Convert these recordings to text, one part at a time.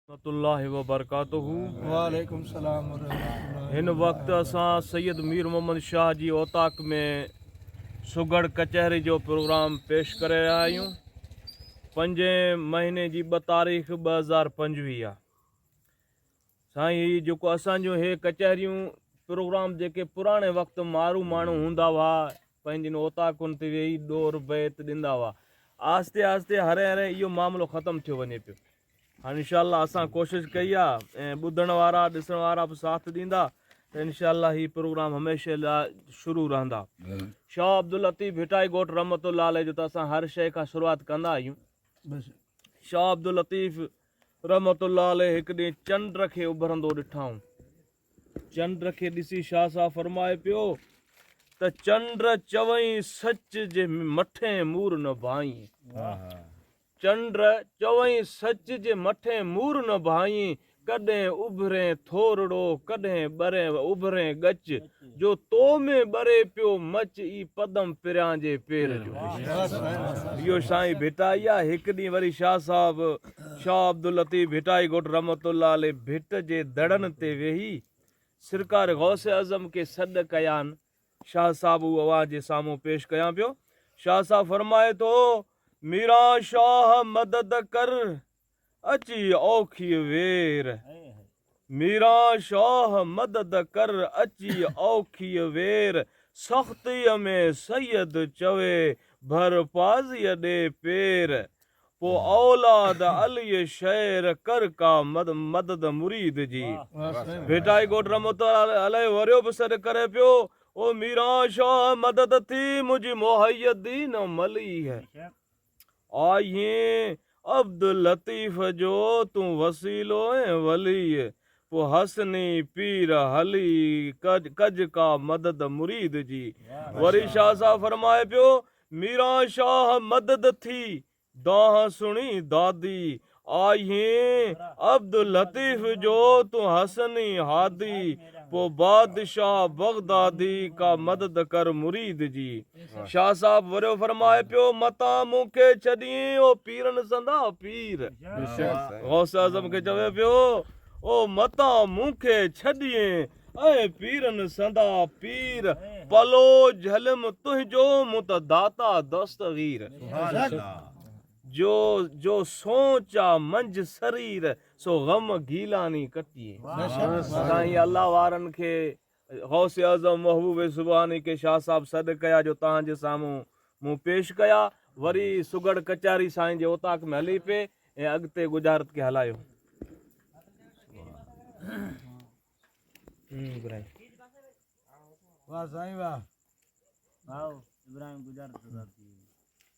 रहमतुल्लाहि व बरकातुहू। वालेकुम सलाम व रहमतुल्लाहि। हिन वक़्तु असां सैयद मीर मोहम्मद शाह जी ओताक में सुगड़ कचहरी जो प्रोग्राम पेश करे रहिया आहियूं। 5 महीने जी 2 तारीख़ 2025 आहे। साईं ही जेको असांजो हे कचहरियूं प्रोग्राम जेके पुराणे वक़्तु माण्हू हूंदा हुआ, पंहिंजनि ओताकुनि ते वेही ॾोर बैत ॾींदा हुआ, आहिस्ते आहिस्ते हरे हरे इहो मामिलो ख़तमु थियो वञे पियो। हाणे इंशाअल्लाह असां कोशिशि कई आहे ऐं ॿुधण वारा ॾिसण वारा बि साथ ॾींदा त इंशाअल्लाह ही प्रोग्राम हमेशह लाइ शुरू रहंदा। शाह अब्दुल लतीफ़ भिटाई ॻोठ रहमतुल्लाह अलैह जो त असां हर शइ खां शुरूआति कंदा आहियूं। शाह अब्दुल लतीफ़ रहमतुल्लाह अलैह हिकु ॾींहुं चंड खे उभरंदो ॾिठाऊं। चंड खे ॾिसी शाह साहब फरमाए पियो त चंड चवई सच जे मथे मूर न भाई। चंड चवई सच जे मथे मूर न भाई, कॾहिं उभरे थोरड़ो कॾहिं ॿरे उभरे गच, जो तो में ॿरे पियो मच ई पदम पिरियां जे पेर जो। इहो साईं भिटाई आहे। हिकु ॾींहुं वरी शाह साहब शाह अब्दुल लतीफ़ भिटाई ॻोठ रहमतुल्लाह अलैह भिट जे दड़नि ते वेही सरकार गौसे आज़म के सॾ कयानि। शाह साहब उहो आवाज़ जे साम्हूं पेश कयां पियो। शाह साहब फरमाए थो, मीरा शाह मदद कर अची औखी वेर। मीरा शाह मदद कर अची औखी वेर, सख़्तीअ में सैयद चवे भर पाज़ीअ ॾे पेर। पो औलाद अली शेर कर का मदद मुरीद जी। भिटाई ॻोठ रहमतुल्लाह अलैह वरियो बि सॾ करे पियो, ओ मीरा शाह मदद थी मुझी मोहय्यदीन मली है। आइए अब्दुल लतीफ़ जो तूं वसीलो ऐं वली, पो हसनी पीर हली कज का मदद मुरीद जी। वरी शाह साहब फरमाए पियो, मीरा शाह मदद थी दाह सुणी दादी, आइए अब्दुल लतीफ़ जो तूं हसनी हादी, पो बादशाह बगदादी का मदद कर मुरीद जी। शाह साहब वरियो फरमाए पियो, मता मूंखे छॾियईं ओ पीरन संदा पीर। गौस आज़म खे चवे पियो, ओ मता मूंखे छॾियईं ऐं पीरन संदा पीर, पलो झलम तुंहिंजो मुतदाता दस्तगीर। जो सोचा मंझ शरीर सो गम गीलानी कटिए। साईं अल्लाह वारनि खे गौसे आज़म महबूब सुभानी के शाह साहब सॾ कया जो तव्हांजे साम्हूं मूं पेश कया। वरी सुगड़ कचहरी साईं जे ओताक में हली पे ऐं अॻिते गुजारत खे हलायो। वाह साईं वाह। इब्राहिम गुजारत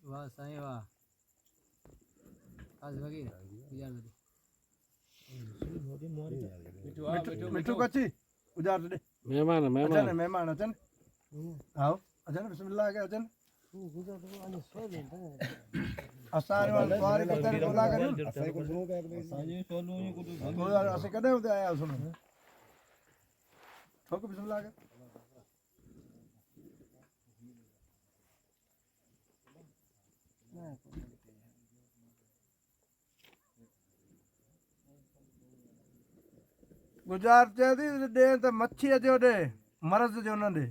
वाह साईं वाह। मिठू कच्ची गुजार दे। मेहमान अचन आओ अचन बिस्मिल्लाह के अचन। असां वारी कचहरी बोला करूं तो यार असे कदे उते आया सुन ठोक बिस्मिल्लाह के। गुजार चए थी ॾे त मच्छीअ जो ॾे मर्द जो न ॾे।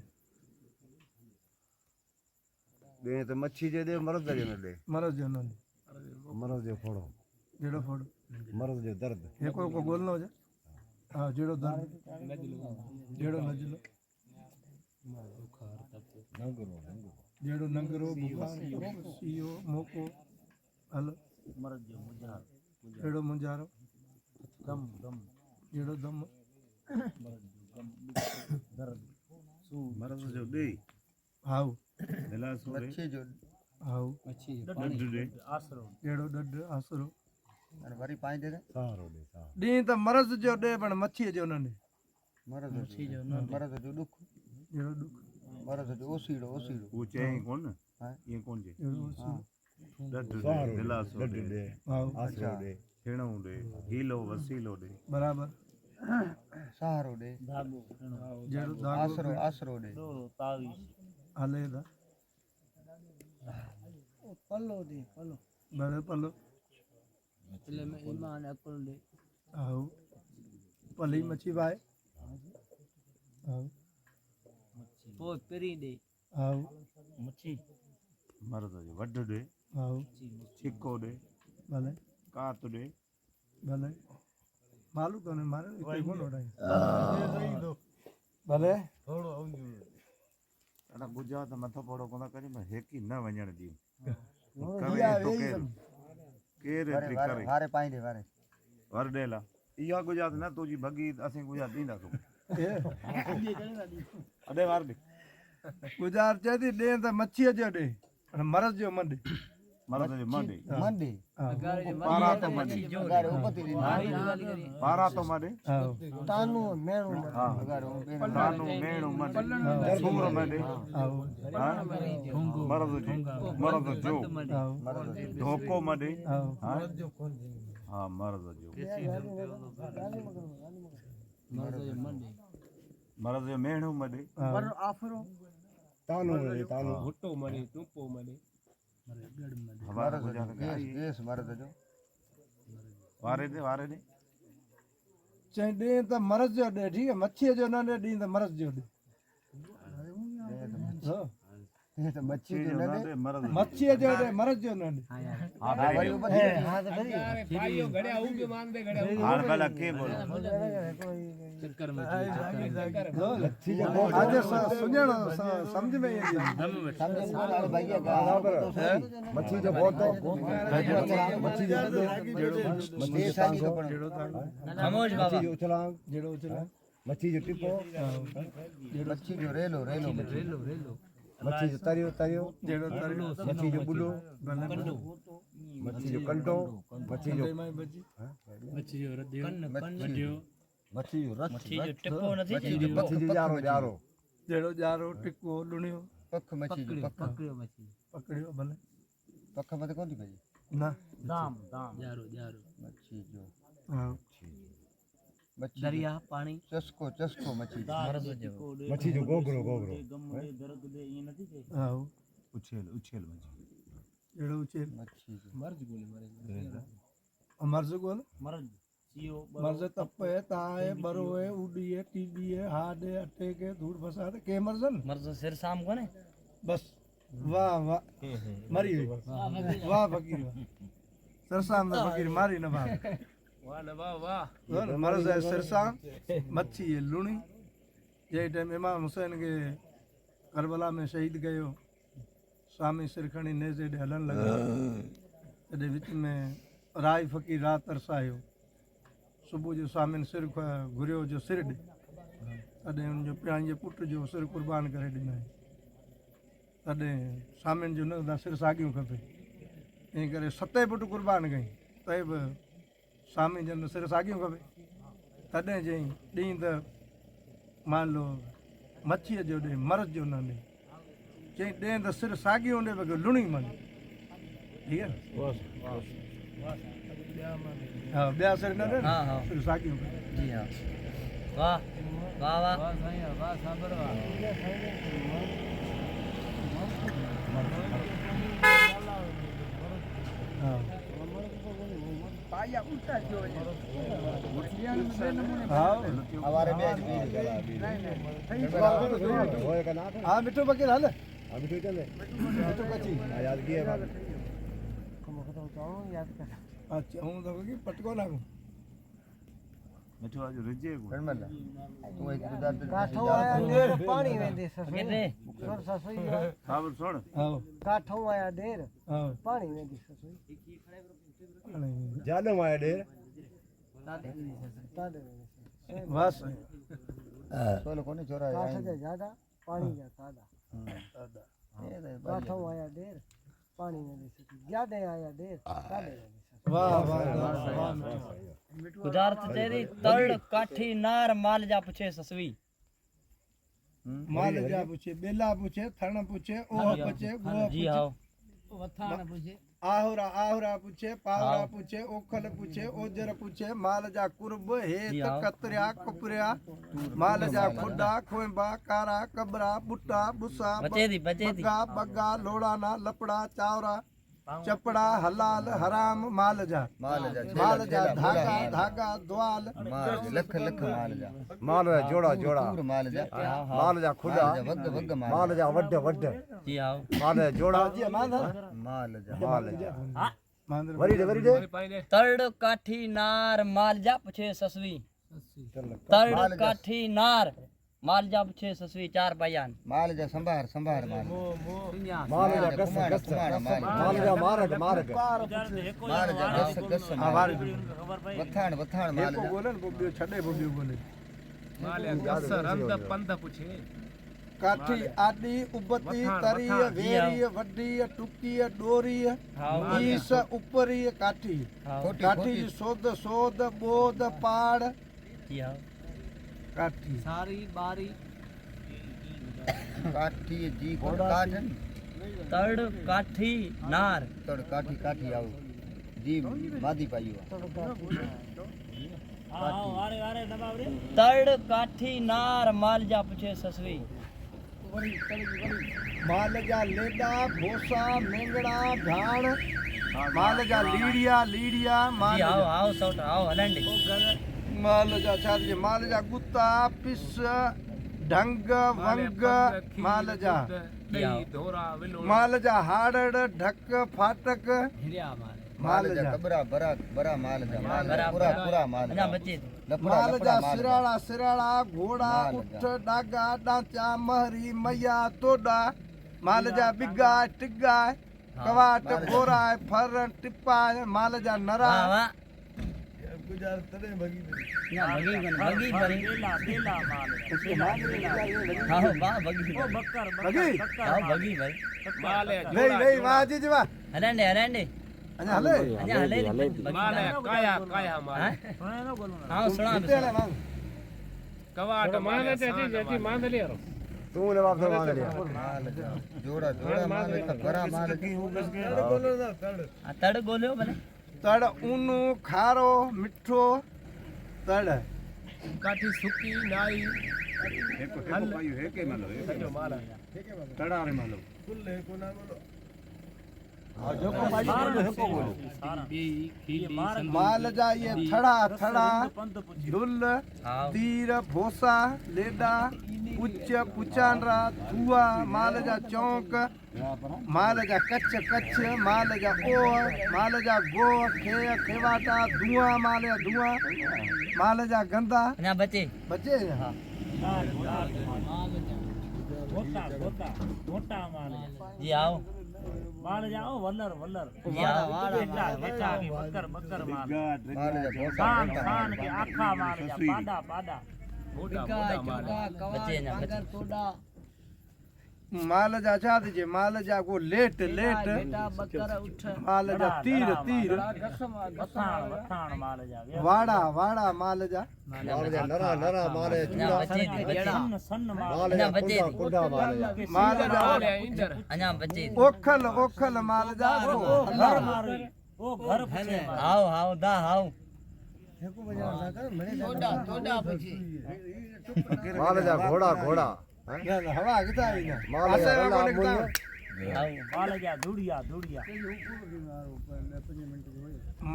ॾे त मच्छी जो ॾे मर्द जो न ॾे। मर्द जो न ॾे। मर्द जो फोड़ो जहिड़ो फोड़ो मर्द जो दर्द हिकिड़ो को ॻोल्हणो हुजे। हा जहिड़ो दर्द जहिड़ो नज़लो जहिड़ो नंगरो बुखार इहो मोको हल जहिड़ो मुंझारो जहिड़ो दम मर्द जो ॾे हाउ मच्छी जो हाउ आसरो जहिड़ो ॾढ आसरो वरी पाइंदे सहारो ॾे सहारो ॾींहुं त मर्द जो ॾे पण मच्छीअ जो न ॾे। मर्द जो ॾुख जहिड़ो ॾुख मर्द जो ओसीड़ो ओसीड़ो वो चई कोन ईअं कोन चई। सहारो ॾे हाउ आसरो ॾे थिणो ॾे हीलो वसीलो ॾे बराबर सहारो ॾे धागो जहिड़ो आसरो दाॻो आसरो ॾे तावीज़ हले था पल्लो दे पल्लो भले पलो में ईमान अकुल दे आओ पली मच्छी भाई आओ पोइ पेरी दे आओ मच्छी मर्द जो वड ॾे आओ छिको ॾे भले कात ॾे भले मालूम कोने मारे इते कोन वडाई भले ॾाढा गुजरात मथो पोड़ो कोन करी मैं हेकी न वञण ॾियूं इहा करे तो वेही केर एतिरी करे वारे पाईंदे वारे वर ॾेला इहा गुजरात न तुंहिंजी भॻी असीं गुजरात ॾींदासूं अॾे वार ॾे गुजार चए थी ॾे त मच्छीअ जो ॾे पर मरज़ जो मन ॾे मर्द जो मॾे मंडी पारा तो मॾे अगारे उपति दी पारा तो मॾे आओ तानू मेणू हा अगारे तानू मेणू मॾे सूर मॾे आओ मर्द जो आओ धोको मॾे आओ हा मर्द जो मर्द जो मेणू मॾे पर आफरो हमारा गुजरात गैस मर्द जो वारे दे चई ॾे त मरज़ जो ॾे ठीक है मच्छीअ जो न ॾे ॾी त मरज़ जो ॾे हाँ। ये तो मच्छी जो न दे मर्द मच्छीअ जो ॾे मरज़ जो न ॾे हा वरी उपति हां तो भरी हाल भला के बोल आज सुञाण समझ में ईंदी समझ में वाले भैया का मच्छी जो बहुत मच्छी जो मच्छी सांगी तो पण खामोश बाबा जेड़ो उछला मच्छी जो टिपो मच्छी जो रेलो मच्छी जो तरियो जेड़ो तरियो मच्छी जो बुलो मच्छी जो कंडो मच्छी जो टिपो नथी मच्छी जो जारो जेड़ो जारो टिको लुणियो पख मच्छी जो पख पकड़ियो भले पख मत कोन थी पई ना दाम मच्छी जो हाँ मच्छी दरिया पानी चस्को मच्छी जो मच्छी जो गोगरो आओ उछेल मच्छी जेड़ो उछल मच्छी जो मर्ज़ गोल मर्द सीओ मर्ज़ तपे ताए बरोए उड़िए टीडीए हाडे अटे के धूड़ फसाद के मर्ज़न मर्द सिर शाम को ने बस वाह वाह मरी हुई वाह फकीर वाह सरसाम दा फकीर मारी न बाप वाह न वाह वाह मर्ज़ है सरसाम मच्छी है लुणी जे टाइम इमाम हुसैन के करबला में शहीद कयो स्वामी सिरखणी नेज़े ॾे हलण लॻा तॾहिं विच में राय फ़कीर रात तरसायो सुबुह जो स्वामी सिर घुरियो जो सिर ॾे तॾहिं हुनजो पंहिंजे पुट जो सिर क़ुर्बान करे ॾिनई तॾहिं स्वामी जो न सिर साॻियूं खपे इन करे 7 पुट क़ुर्बान कई तंहिं बि स्वामी जन सिर साॻियूं खपे तॾहिं चई ॾींहुं त मान लो मच्छीअ जो ॾे मर्ज़ जो न ॾे चई ॾे त सिर साॻियूं ॾे बल्कि लुणी मन ठीक है हाँ ॿिया सिर न ॾे हाँ। सिर साॻियूं खपे जी हाँ वाह वाह वाह वाह साबर वाह हाँ पाया उल्टा जो हमारे हाँ मिठो बकीर हल मिठो कची याद किए अच्छा हूँ तो कि पटको लागू मिठो आज रिजे को कणमल तू एक गुजरात काठो आया ढेर पानी वेंदे कितने ससुर ससुई साबर सुन आओ काठो आया ढेर आओ पानी वेंदी ससुई जानो माया ढेर तादे बस सोलो कोने चोरा काठ के ज्यादा पानी जा सादा काठो आया ढेर पानी वेंदी ससुई ज्यादा आया ढेर तादे वाह वाह वाह गुजरात तेरी तड़ काठी नार माल जा पुछे ससवी माल जा पूछे बेला पूछे थण पूछे ओह पूछे गोह जी पूछे हाँ आहुरा पूछे पावरा पूछे ओखल पूछे ओजर पूछे माल जा कुर्ब हेत कतरिया कुपरिया माल जा खुडा खोइबा कारा कबरा बुट्टा बुसा बचे दी बग्गा बग्गा लोड़ाना लपड़ा चावरा चपड़ा हलाल हराम माल जा धागा धागा द्वाल लख लख माल जा माल जा जोड़ा जोड़ा माल जा माल जा खुदा वग वग माल जा वड वड जी आओ माल जा जोड़ा माल जा वरी दे तड़ काठी नार माल जा पुछे ससवी तड़ काठी नार माल जा पुछे ससवी 4 बयान माल जा संभार संभार माल माल जा गस गस माल जा मारग मारग माल जा गस गस वथाण वथाण माल जा बोले न बोबियो छडे बोबियो बोले काठी आडी उबती तरी वेरी वडी टुकी डोरी ईस ऊपरी काठी काठी सोद सोद बोध पाड़ जी आओ काठी काठी जी को काट तड़ काठी नार तड़ काठी काठी आओ जी मादी पाइयो तड़ काठी नार माल जा पुछे ससवी माल जा लेडा भोसा मेंगड़ा भाण माल जा लीड़िया लीड़िया जी माल आओ आओ सौट आओ हलंडी माल जा छाजे माल जा गुत्ता पिस ढंग वंग माल जा जी आओ माल जा हाड़ड़ ढक फाटक माल जा कबरा बरा बरा माल जा पूरा पूरा माल अना बच्चे लपड़ा माल जा लपड़ा माल सिराड़ा सिराड़ा घोड़ा उठ डागा डांचा महरी मैया तोड़ा माल जा बिगा टिग्गा कवाट गोरा फर टिप्पा माल जा नरा वाह वाह गुजार तड़े भगी ना बगी भरी हां वाह बगी भगी हां बगी भाई नहीं नहीं वाह जी जी वाह हलंडे हलंडे अने हले अञा हले माल काया काया माल हां सुना तेरे मांग तू ले बाप मान लिया माल जा जोड़ा जोड़ा माल जा बरा माल तड़ बोलियो भले तड़ ऊनो खारो मिठो तड़ काठी सुकी नाई तड़ारे मालो माल जा ये थड़ा थड़ा दुल तीर भोसा लेडा पुच पुचानरा थुआ माल जा चौक माल जा कच्छ कच्छ माल जा ओ माल जा गो खे खेवाटा धुआं माल जा धुआं माल जा गंदा अञा बचे बचे हां जी आओ माल जाओ वल्लर वल्लर जी आओ बेटा के बकर बकर माल माल जा शान शान के आखा माल जा पाडा पाडा बचे ना बचे माल जा छा दीजिए माल जा को लेट लेट माल जा तीर तीर वथाण वथाण माल जा वाड़ा वाड़ा माल जा माल जा नरा नरा माल जा अञा बचे सन सन माल माल जा बचे कुंडा माल जा माल जा अञा बचे ओखल ओखल माल जा घर मारी ओ घर पछे माल आओ आओ दा आओ माल जा घोड़ा घोड़ा हवा किता आई ना माल जा अल्लाह मुल्ला आओ माल जा धुड़िया धुड़िया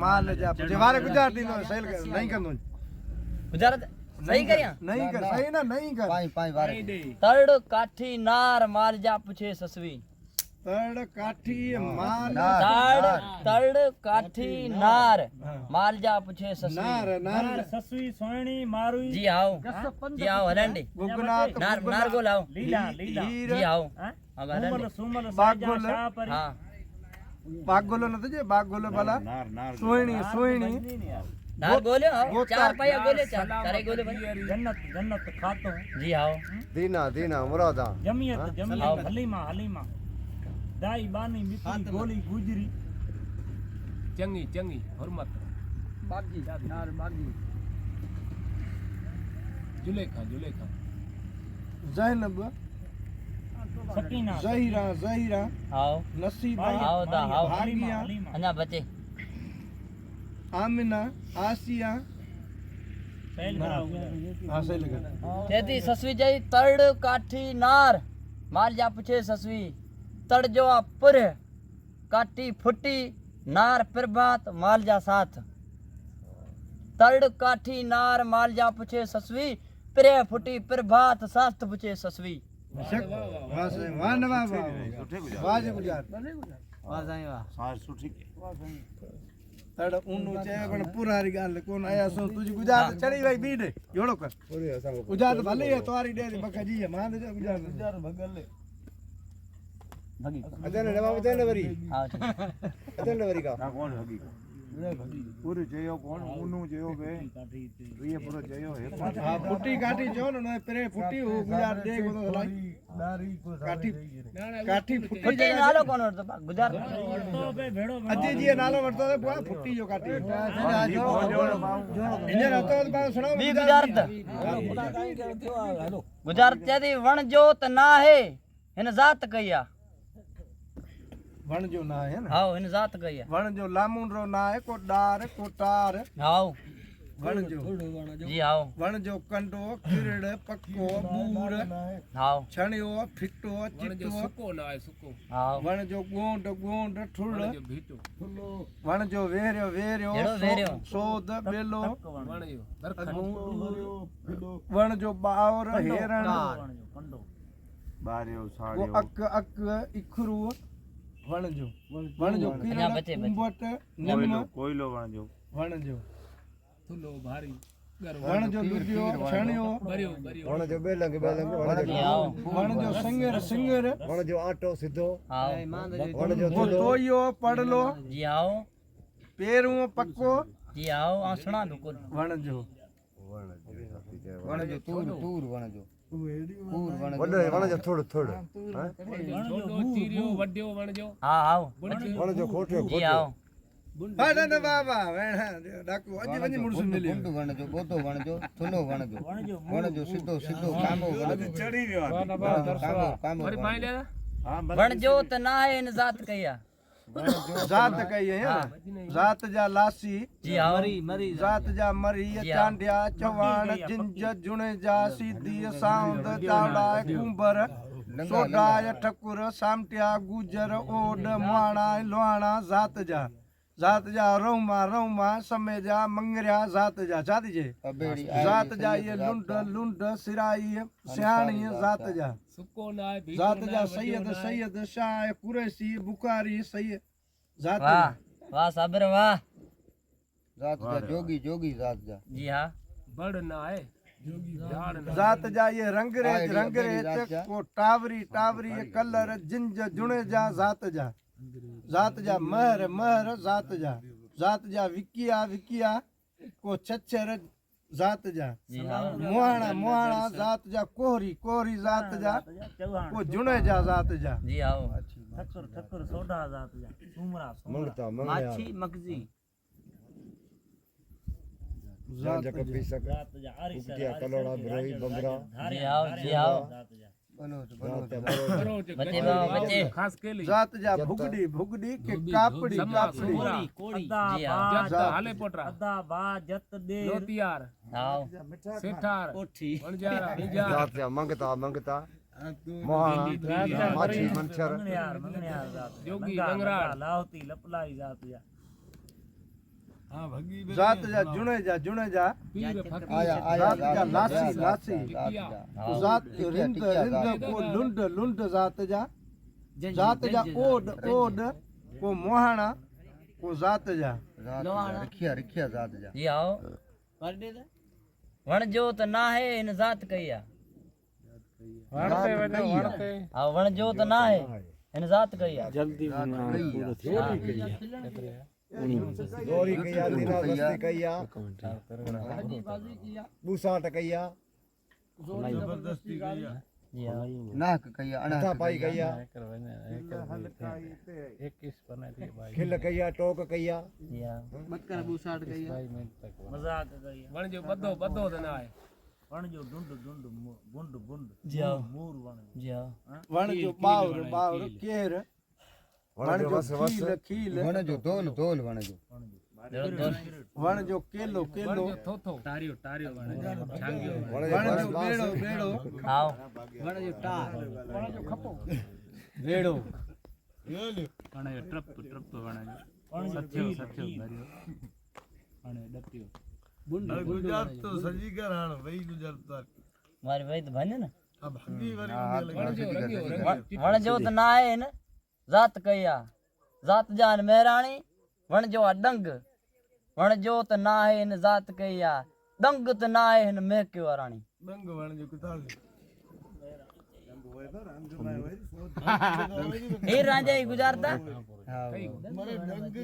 माल जा जवारे गुजार दीनो सेल नहीं कंदो गुजरात सही करिया नहीं कर सही ना नहीं कर पाई पाई वारे तड़ काठी नार माल जा पुछे ससवी तड़ काठी माल तड़ काठी नार माल जा पुछे ससवी नार नार ससुई सोहणी मारुई जी आओ हलंडी गुगनाथ नार नार को लाओ लीला लीला जी आओ अब सुमल हलंडी सुमल बागुल। साजा शाहपरी हां बागोलो न तुझे बागोलो वाला सोहणी सोहणी नार बोलियो आओ वो 4 पाया गोले 4 गोले बन जन्नत जन्नत खातो जी आओ दीना दीना मुरादा जमियत जमियत हलीमा हलीमा दाई बानी मिठी गोली गुजरी चंगी चंगी हुरमत बागी नार बागी जुलेखा जुलेखा जैनब सकीना जहीरा जहीरा आओ नसीबा आओ दा आओ भागिया अञा बचे आमिना आसिया फैल कराओ हाँ सही लगा तेती ससवी जई तड़ काठी नार माल जा पुछे ससवी तड़ जो पुर काठी फुटी नार प्रभात मालजा साथ तड़ काठी नार मालजा पुछे ससवी प्रे फुटी प्रभात साथ पुछे ससवी वाह वाह वाह जी गुजरात वाह साईं वाह सार सुठी तड़ ऊनु चे पण पुरारी गाल कोन आया सो तुजी गुजरात चढ़ी भाई बीड जोड़ो कर गुजरात भले है तोरी डेरी बका जी है मान दे गुजरात भगल भगी अदन नवा बदन वरी हाँ ठीक अदन वरी का ना कौन हगी पूरी जयो कौन ऊनु जयो बे ये पूरो जयो है हां फुटी काठी जो न प्रे फुटी हो गुजरात दे को तो लाई काठी काठी फुटी फुटी नालो कोन वरतो गुजरात अजी जी नालो वरतो तो बुआ फुटी जो काठी इने रहतो तो बात सुनो बी गुजरात गुजरात चेदी वण जोत ना है हिन जात कया वण जो ना है ना हां हिन जात कया वण जो लामुन रो ना है को डार को टार हां वण जो जी हां वण जो कंडो किरड़ पक्को बूर हां छणियो फिटो चिटो सुको ना है सुको हां वण जो गोंड गोंड ठुड़ जो भीटो वण जो वेरियो वेरियो जहिड़ो वेरियो। सोद बेलो वण जो दरखत वण जो बावर हेरण बारियो वो साड़ियो अक अक इखरू वण जो अञा किरण बचे। कुंबट निम कोयलो वण जो वण जो थुलो भारी वण जो दुधियो छणियो भरियो भरियो वण जो बेलंग बेलंग वण जी जो हां वण जो सिंगर सिंगर वण जो आटो सिधो हां वण जो वो थुलो तोयो पड़लो जी हां पेरू पक्को जी हां आ सुना बिल्कुल वण जो वण जो तूर तूर वण जो तूर वण वण जो थोड़ थोड़ छोटो चीरियो वड्डियो वण जो हां हां वण जो खोटियो जी हां बाडा न बाबा वेण डाकू अजी वनी मुड़स मिलियो गुंड वण जो गोतो वण जो थुलो वण जो सिधो सिधो कामो वण जो चढ़ी वियो कामो कामो वरी पाई ले हां वण जोत ना है इन जात कया जात कही है ना जात जा लासी जी हां जात जा मरी चांडिया चवाण जिंज जुणे जा सीधी साउंद चावड़ा कुंबर सोडाय ठकुर सामटिया गुजर ओड माणा लोहाणा जात जा रोमा रोमा समय जा मंगरिया जात जा जाती जे अबेड़ी जात जा ये लुंड लुंड सिराई सियाणी जात जा सुको ना है भीटो जात जा सैयद सैयद शाह कुरैशी बुखारी सैयद जात वाह वाह साबिर वाह जात जा जोगी जोगी जात जा जी हां बड़ ना है झाड़ ना जात जा ये रंगरेज को टावरी टावरी ये कलर जिंज जुणे जात जा महर महर जात जा विकिया विकिया को छछर जात जा जी हां मुहाणा मुहाणा जात जा कोहरी कोहरी जात जा को जुणे जा जात जा जी हां ठक्कर सोडा जात जा सुमरा मंगता मंगया माछी मगजी जान जक पी सक उकिया कलोड़ा ब्रोई बंगरा जी हां जात बरो बच्चे बाबा बच्चे खास के लिए जात जा भुगड़ी भुगड़ी के कापड़ी कापड़ी कोड़ी अदा जी हां जत हाले पोटरा अदा बा जत दे लोतियार हां सेठार कोठी वणजारा निजार जात जा मंगता मंगता मोहाणा माछी मंचर मंगनियार जात जोगी मंगरार लावती लपलाई जात जा जात जा जुणे जा पीर फकीर आया जात आया जा लासी लासी किया जात रिंद रिंद को लुंड लुंड जात जा ओड ओड को मोहाणा को जात जा रखिया रखिया जात जा जी हां वण जोत ना है इन जात कया वणते वजो वणते हां वण जोत ना है इन जात कया गोरी कया दिना बस्ती कया बूसाट कया जी हां नाक कया अना पाई कया खिल कया टोक कया जी हां मजाक गई वण जो बदो बदो ना है वण जो ढूंढ ढूंढ बुंड बुंड जी हां मूर वण जी हां वण जो बावर बावर केर वण जो खील खील वण जो दोल दोल वण जो वण जो केलो केलो थोथो टारियो टारियो वण छांगियो वण जो बेड़ो बेड़ो हां बेड़ो हाणे ट्रप वणे सच्चो भरियो हाणे डपियो गुजरात तो सजी कर हाण वही गुजरात मारे भाई तो भने ना अब हंगी वरी वण जो त ना आहे न जात कया जात जान मेहराणी वण जो डंग वण जो त ना आहे न जात कया दंग त ना आहे न मैं क्यों राणी दंग वण जो किताल हे राजा ही गुजारता मरे दंग